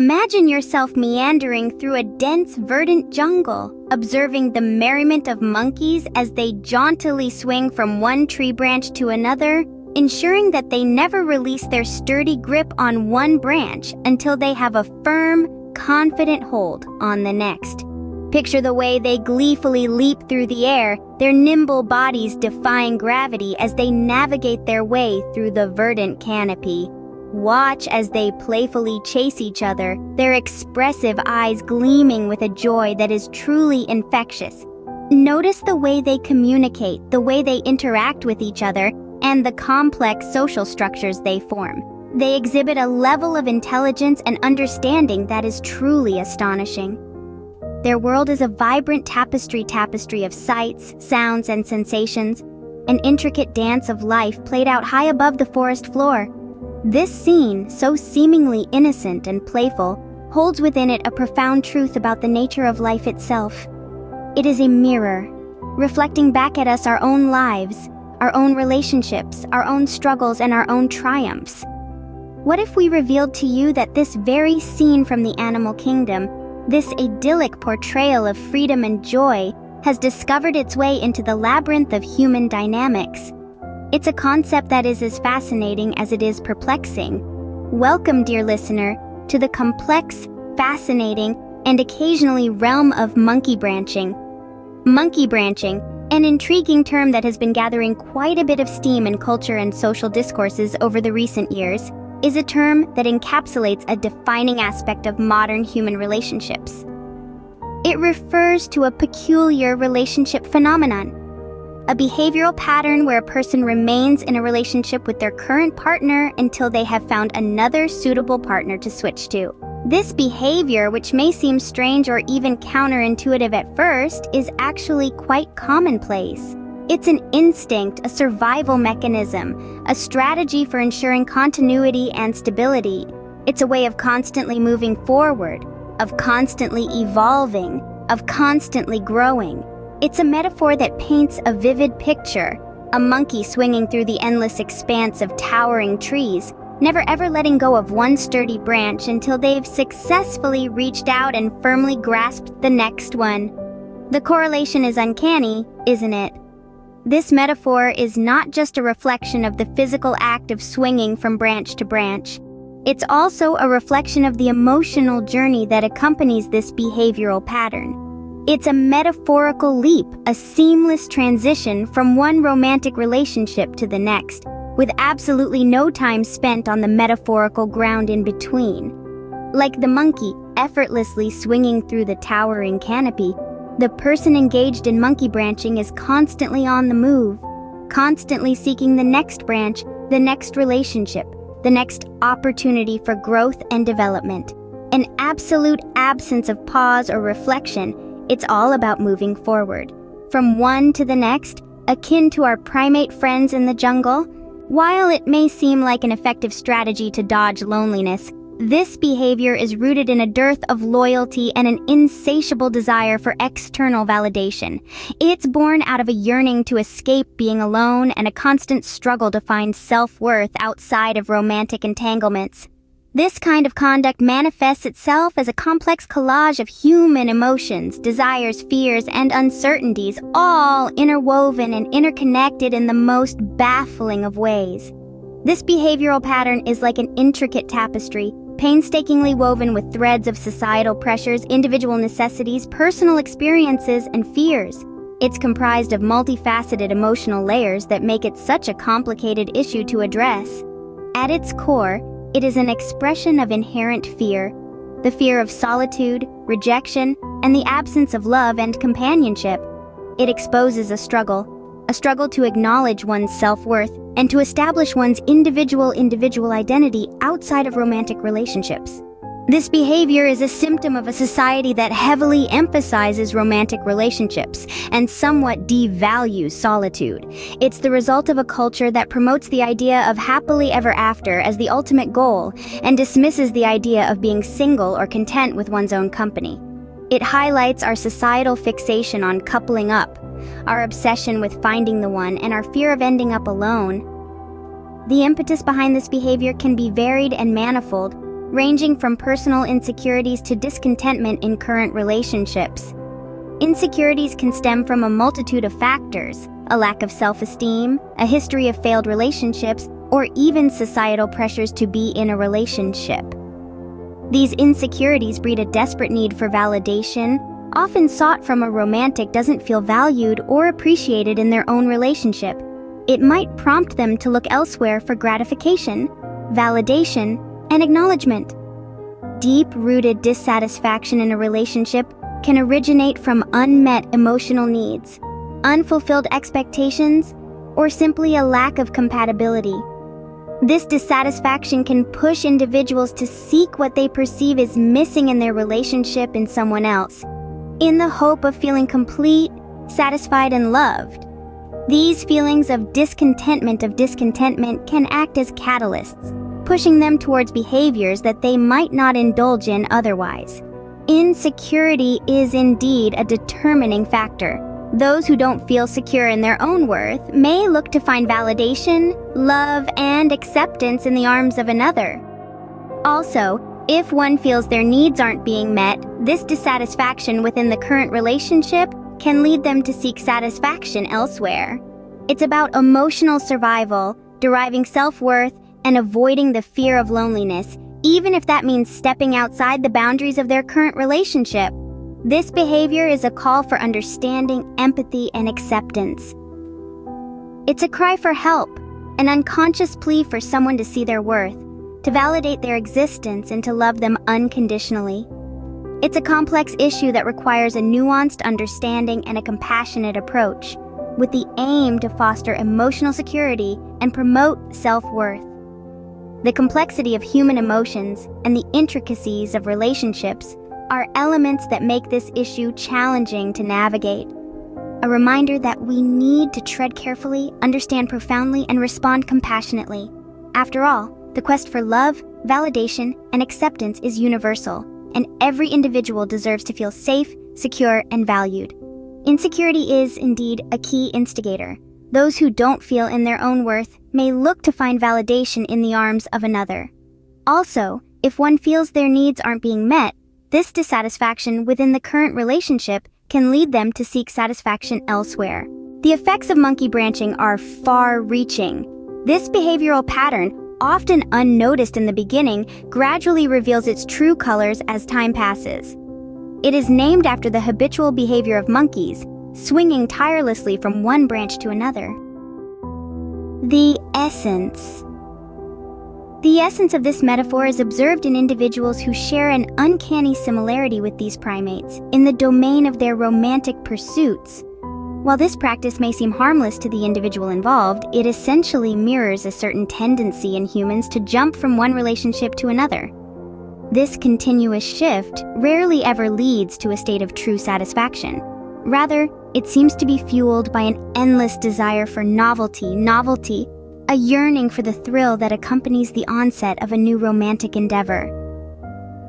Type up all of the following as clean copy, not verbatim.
Imagine yourself meandering through a dense, verdant jungle, observing the merriment of monkeys as they jauntily swing from one tree branch to another, ensuring that they never release their sturdy grip on one branch until they have a firm, confident hold on the next. Picture the way they gleefully leap through the air, their nimble bodies defying gravity as they navigate their way through the verdant canopy. Watch as they playfully chase each other, their expressive eyes gleaming with a joy that is truly infectious. Notice the way they communicate, the way they interact with each other, and the complex social structures they form. They exhibit a level of intelligence and understanding that is truly astonishing. Their world is a vibrant tapestry of sights, sounds, and sensations, an intricate dance of life played out high above the forest floor. This scene, so seemingly innocent and playful, holds within it a profound truth about the nature of life itself. It is a mirror, reflecting back at us our own lives, our own relationships, our own struggles, and our own triumphs. What if we revealed to you that this very scene from the animal kingdom, this idyllic portrayal of freedom and joy, has discovered its way into the labyrinth of human dynamics? It's a concept that is as fascinating as it is perplexing. Welcome, dear listener, to the complex, fascinating, and occasionally realm of monkey branching. Monkey branching, an intriguing term that has been gathering quite a bit of steam in culture and social discourses over the recent years, is a term that encapsulates a defining aspect of modern human relationships. It refers to a peculiar relationship phenomenon, a behavioral pattern where a person remains in a relationship with their current partner until they have found another suitable partner to switch to. This behavior, which may seem strange or even counterintuitive at first, is actually quite commonplace. It's an instinct, a survival mechanism, a strategy for ensuring continuity and stability. It's a way of constantly moving forward, of constantly evolving, of constantly growing. It's a metaphor that paints a vivid picture, a monkey swinging through the endless expanse of towering trees, never ever letting go of one sturdy branch until they've successfully reached out and firmly grasped the next one. The correlation is uncanny, isn't it? This metaphor is not just a reflection of the physical act of swinging from branch to branch. It's also a reflection of the emotional journey that accompanies this behavioral pattern. It's a metaphorical leap, a seamless transition from one romantic relationship to the next, with absolutely no time spent on the metaphorical ground in between. Like the monkey effortlessly swinging through the towering canopy, the person engaged in monkey branching is constantly on the move, constantly seeking the next branch, the next relationship, the next opportunity for growth and development. An absolute absence of pause or reflection. It's all about moving forward, from one to the next, akin to our primate friends in the jungle. While it may seem like an effective strategy to dodge loneliness, this behavior is rooted in a dearth of loyalty and an insatiable desire for external validation. It's born out of a yearning to escape being alone and a constant struggle to find self-worth outside of romantic entanglements. This kind of conduct manifests itself as a complex collage of human emotions, desires, fears, and uncertainties, all interwoven and interconnected in the most baffling of ways. This behavioral pattern is like an intricate tapestry, painstakingly woven with threads of societal pressures, individual necessities, personal experiences, and fears. It's comprised of multifaceted emotional layers that make it such a complicated issue to address. At its core, it is an expression of inherent fear, the fear of solitude, rejection, and the absence of love and companionship. It exposes a struggle to acknowledge one's self-worth and to establish one's individual identity outside of romantic relationships. This behavior is a symptom of a society that heavily emphasizes romantic relationships and somewhat devalues solitude. It's the result of a culture that promotes the idea of happily ever after as the ultimate goal and dismisses the idea of being single or content with one's own company. It highlights our societal fixation on coupling up, our obsession with finding the one, and our fear of ending up alone. The impetus behind this behavior can be varied and manifold, ranging from personal insecurities to discontentment in current relationships. Insecurities can stem from a multitude of factors: a lack of self-esteem, a history of failed relationships, or even societal pressures to be in a relationship. These insecurities breed a desperate need for validation, often sought from a romantic doesn't feel valued or appreciated in their own relationship. It might prompt them to look elsewhere for gratification, validation, and acknowledgement. Deep-rooted dissatisfaction in a relationship can originate from unmet emotional needs, unfulfilled expectations, or simply a lack of compatibility. This dissatisfaction can push individuals to seek what they perceive is missing in their relationship in someone else, in the hope of feeling complete, satisfied, and loved. These feelings of discontentment can act as catalysts, pushing them towards behaviors that they might not indulge in otherwise. Insecurity is indeed a determining factor. Those who don't feel secure in their own worth may look to find validation, love, and acceptance in the arms of another. Also, if one feels their needs aren't being met, this dissatisfaction within the current relationship can lead them to seek satisfaction elsewhere. It's about emotional survival, deriving self-worth, and avoiding the fear of loneliness, even if that means stepping outside the boundaries of their current relationship. This behavior is a call for understanding, empathy, and acceptance. It's a cry for help, an unconscious plea for someone to see their worth, to validate their existence, and to love them unconditionally. It's a complex issue that requires a nuanced understanding and a compassionate approach, with the aim to foster emotional security and promote self-worth. The complexity of human emotions and the intricacies of relationships are elements that make this issue challenging to navigate. A reminder that we need to tread carefully, understand profoundly, and respond compassionately. After all, the quest for love, validation, and acceptance is universal, and every individual deserves to feel safe, secure, and valued. Insecurity is, indeed, a key instigator. Those who don't feel in their own worth may look to find validation in the arms of another. Also, if one feels their needs aren't being met, this dissatisfaction within the current relationship can lead them to seek satisfaction elsewhere. The effects of monkey branching are far-reaching. This behavioral pattern, often unnoticed in the beginning, gradually reveals its true colors as time passes. It is named after the habitual behavior of monkeys, swinging tirelessly from one branch to another. The essence. The essence of this metaphor is observed in individuals who share an uncanny similarity with these primates in the domain of their romantic pursuits. While this practice may seem harmless to the individual involved, it essentially mirrors a certain tendency in humans to jump from one relationship to another. This continuous shift rarely ever leads to a state of true satisfaction. Rather, it seems to be fueled by an endless desire for novelty, a yearning for the thrill that accompanies the onset of a new romantic endeavor.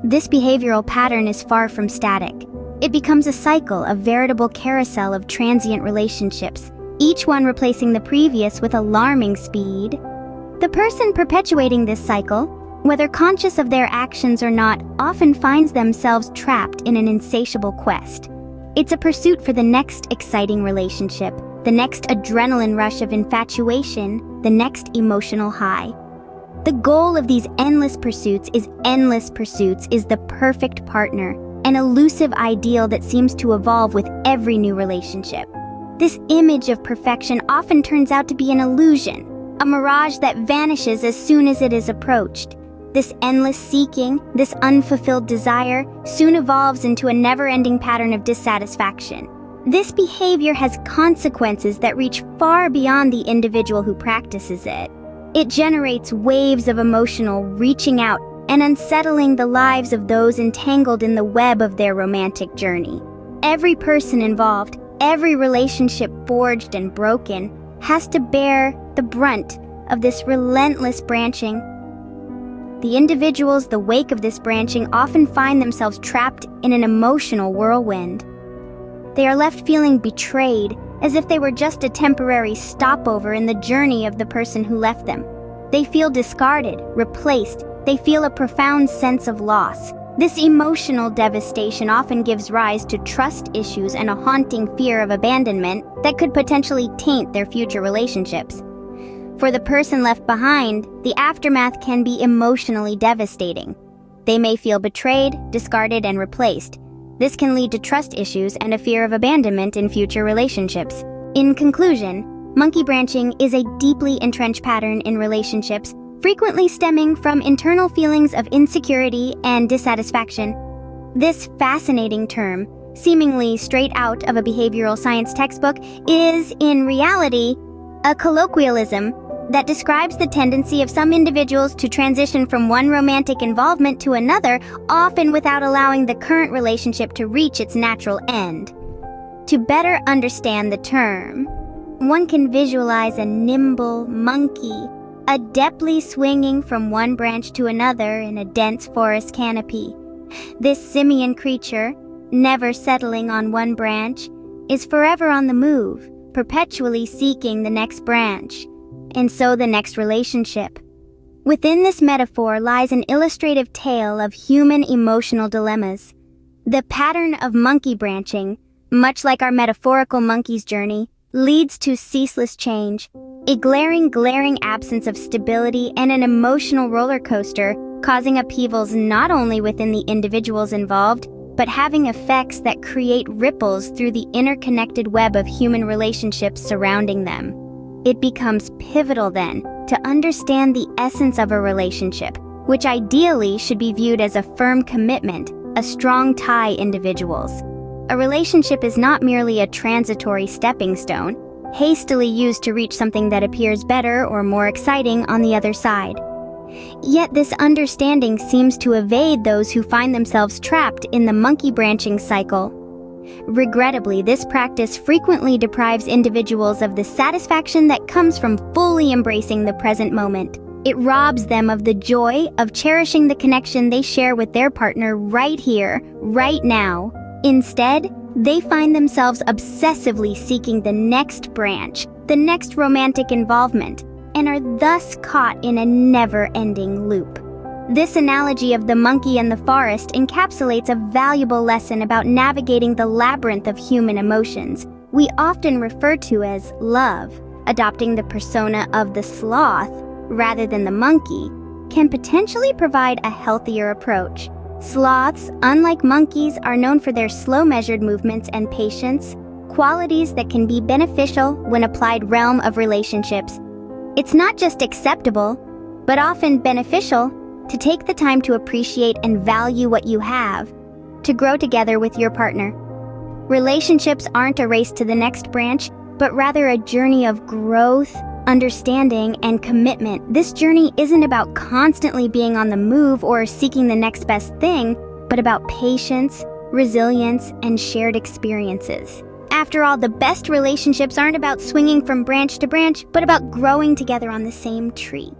This behavioral pattern is far from static. It becomes a cycle, a veritable carousel of transient relationships, each one replacing the previous with alarming speed. The person perpetuating this cycle, whether conscious of their actions or not, often finds themselves trapped in an insatiable quest. It's a pursuit for the next exciting relationship, the next adrenaline rush of infatuation, the next emotional high. The goal of these endless pursuits is the perfect partner, an elusive ideal that seems to evolve with every new relationship. This image of perfection often turns out to be an illusion, a mirage that vanishes as soon as it is approached. This endless seeking, this unfulfilled desire, soon evolves into a never-ending pattern of dissatisfaction. This behavior has consequences that reach far beyond the individual who practices it. It generates waves of emotional reaching out and unsettling the lives of those entangled in the web of their romantic journey. Every person involved, every relationship forged and broken, has to bear the brunt of this relentless branching. The individuals the wake of this branching often find themselves trapped in an emotional whirlwind. They are left feeling betrayed, as if they were just a temporary stopover in the journey of the person who left them. They feel discarded, replaced, they feel a profound sense of loss. This emotional devastation often gives rise to trust issues and a haunting fear of abandonment that could potentially taint their future relationships. For the person left behind, the aftermath can be emotionally devastating. They may feel betrayed, discarded, and replaced. This can lead to trust issues and a fear of abandonment in future relationships. In conclusion, monkey branching is a deeply entrenched pattern in relationships, frequently stemming from internal feelings of insecurity and dissatisfaction. This fascinating term, seemingly straight out of a behavioral science textbook, is, in reality, a colloquialism that describes the tendency of some individuals to transition from one romantic involvement to another, often without allowing the current relationship to reach its natural end. To better understand the term, one can visualize a nimble monkey adeptly swinging from one branch to another in a dense forest canopy. This simian creature, never settling on one branch, is forever on the move, perpetually seeking the next branch, and so the next relationship. Within this metaphor lies an illustrative tale of human emotional dilemmas. The pattern of monkey branching, much like our metaphorical monkey's journey, leads to ceaseless change, a glaring absence of stability and an emotional roller coaster, causing upheavals not only within the individuals involved, but having effects that create ripples through the interconnected web of human relationships surrounding them. It becomes pivotal then to understand the essence of a relationship, which ideally should be viewed as a firm commitment, a strong tie individuals. A relationship is not merely a transitory stepping stone, hastily used to reach something that appears better or more exciting on the other side. Yet this understanding seems to evade those who find themselves trapped in the monkey branching cycle. Regrettably, this practice frequently deprives individuals of the satisfaction that comes from fully embracing the present moment. It robs them of the joy of cherishing the connection they share with their partner right here, right now. Instead, they find themselves obsessively seeking the next branch, the next romantic involvement, and are thus caught in a never-ending loop. This analogy of the monkey and the forest encapsulates a valuable lesson about navigating the labyrinth of human emotions we often refer to as love. Adopting the persona of the sloth rather than the monkey can potentially provide a healthier approach. Sloths, unlike monkeys, are known for their slow measured movements and patience, qualities that can be beneficial when applied realm of relationships. It's not just acceptable, but often beneficial to take the time to appreciate and value what you have, to grow together with your partner. Relationships aren't a race to the next branch, but rather a journey of growth, understanding, and commitment. This journey isn't about constantly being on the move or seeking the next best thing, but about patience, resilience, and shared experiences. After all, the best relationships aren't about swinging from branch to branch, but about growing together on the same tree.